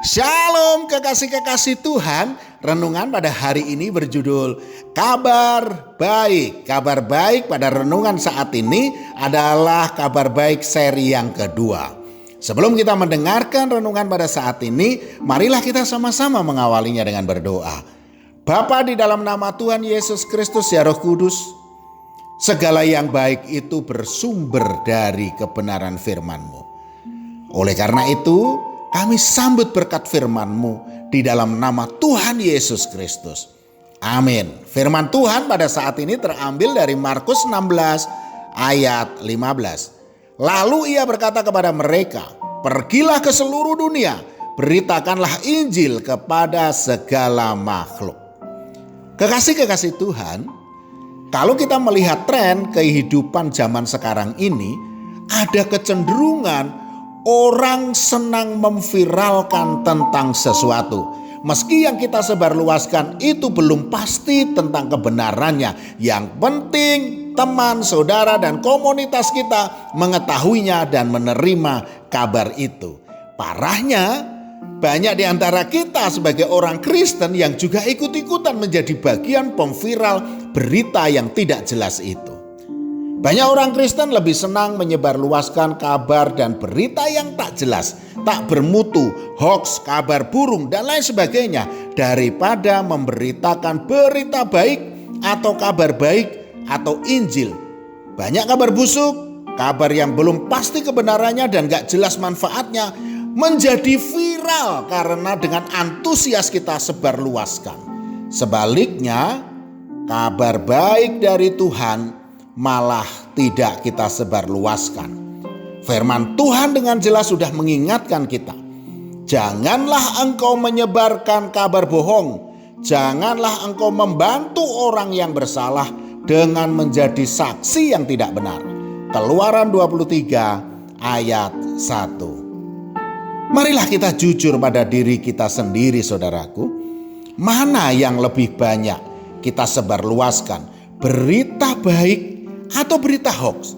Shalom kekasih-kekasih Tuhan. Renungan pada hari ini berjudul Kabar Baik. Kabar baik pada renungan saat ini adalah kabar baik seri yang kedua. Sebelum kita mendengarkan renungan pada saat ini, marilah kita sama-sama mengawalinya dengan berdoa. Bapa, di dalam nama Tuhan Yesus Kristus ya Roh Kudus, segala yang baik itu bersumber dari kebenaran firman-Mu. Oleh karena itu, kami sambut berkat firman-Mu di dalam nama Tuhan Yesus Kristus. Amin. Firman Tuhan pada saat ini terambil dari Markus 16 ayat 15. Lalu ia berkata kepada mereka, "Pergilah ke seluruh dunia, beritakanlah Injil kepada segala makhluk." Kekasih-kekasih Tuhan, kalau kita melihat tren kehidupan zaman sekarang ini, ada kecenderungan orang senang memviralkan tentang sesuatu. Meski yang kita sebarluaskan itu belum pasti tentang kebenarannya. Yang penting teman, saudara, dan komunitas kita mengetahuinya dan menerima kabar itu. Parahnya, banyak di antara kita sebagai orang Kristen yang juga ikut-ikutan menjadi bagian pemviral berita yang tidak jelas itu. Banyak orang Kristen lebih senang menyebarluaskan kabar dan berita yang tak jelas, tak bermutu, hoax, kabar burung, dan lain sebagainya, daripada memberitakan berita baik atau kabar baik atau Injil. Banyak kabar busuk, kabar yang belum pasti kebenarannya dan gak jelas manfaatnya, menjadi viral karena dengan antusias kita sebarluaskan. Sebaliknya, kabar baik dari Tuhan malah tidak kita sebarluaskan. Firman Tuhan dengan jelas sudah mengingatkan kita. Janganlah engkau menyebarkan kabar bohong. Janganlah engkau membantu orang yang bersalah dengan menjadi saksi yang tidak benar. Keluaran 23 ayat 1. Marilah kita jujur pada diri kita sendiri, saudaraku. Mana yang lebih banyak kita sebarluaskan? Berita baik atau berita hoax?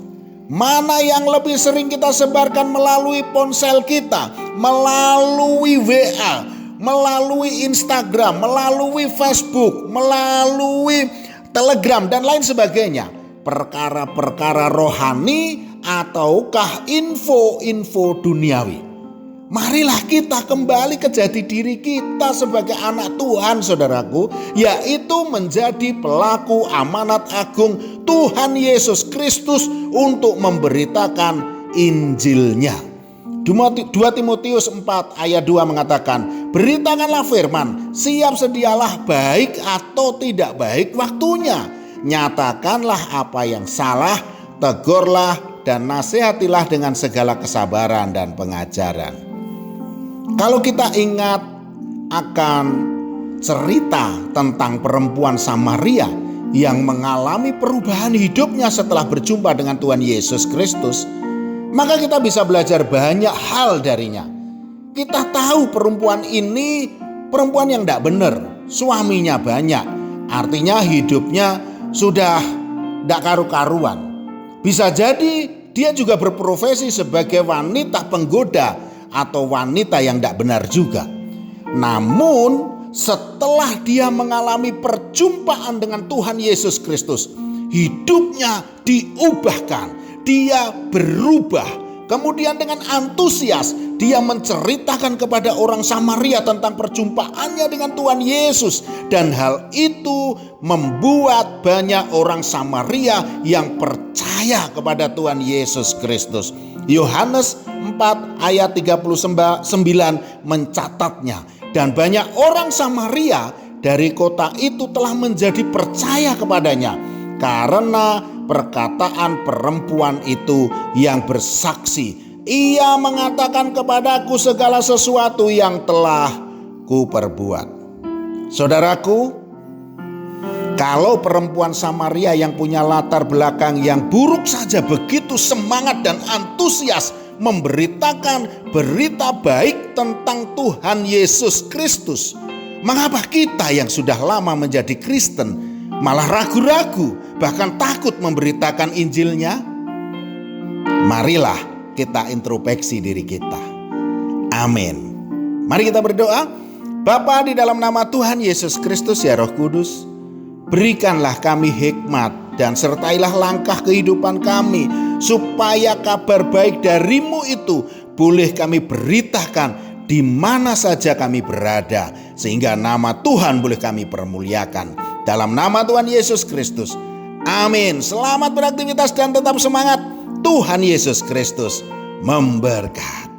Mana yang lebih sering kita sebarkan melalui ponsel kita, melalui WA, melalui Instagram, melalui Facebook, melalui Telegram, dan lain sebagainya? Perkara-perkara rohani ataukah info-info duniawi? Marilah kita kembali ke jati diri kita sebagai anak Tuhan, saudaraku, yaitu menjadi pelaku amanat agung Tuhan Yesus Kristus untuk memberitakan Injilnya. 2 Timotius 4 ayat 2 mengatakan, "Beritakanlah firman, siap sedialah baik atau tidak baik waktunya. Nyatakanlah apa yang salah, tegurlah dan nasihatilah dengan segala kesabaran dan pengajaran." Kalau kita ingat akan cerita tentang perempuan Samaria yang mengalami perubahan hidupnya setelah berjumpa dengan Tuhan Yesus Kristus, maka kita bisa belajar banyak hal darinya. Kita tahu perempuan ini perempuan yang tidak benar, suaminya banyak, artinya hidupnya sudah tidak karu-karuan. Bisa jadi dia juga berprofesi sebagai wanita penggoda atau wanita yang tidak benar juga. Namun setelah dia mengalami perjumpaan dengan Tuhan Yesus Kristus, hidupnya diubahkan, dia berubah. Kemudian dengan antusias dia menceritakan kepada orang Samaria tentang perjumpaannya dengan Tuhan Yesus. Dan hal itu membuat banyak orang Samaria yang percaya kepada Tuhan Yesus Kristus. Yohanes 4 ayat 39 mencatatnya. Dan banyak orang Samaria dari kota itu telah menjadi percaya kepadanya karena perkataan perempuan itu yang bersaksi, "Ia mengatakan kepadaku segala sesuatu yang telah kuperbuat." Saudaraku, kalau perempuan Samaria yang punya latar belakang yang buruk saja begitu semangat dan antusias memberitakan berita baik tentang Tuhan Yesus Kristus, mengapa kita yang sudah lama menjadi Kristen malah ragu-ragu, bahkan takut memberitakan Injilnya? Marilah kita introspeksi diri kita. Amin. Mari kita berdoa. Bapa, di dalam nama Tuhan Yesus Kristus ya Roh Kudus, berikanlah kami hikmat dan sertailah langkah kehidupan kami, supaya kabar baik dari-Mu itu boleh kami beritakan di mana saja kami berada, sehingga nama Tuhan boleh kami permuliakan. Dalam nama Tuhan Yesus Kristus, amin. Selamat beraktivitas dan tetap semangat. Tuhan Yesus Kristus memberkati.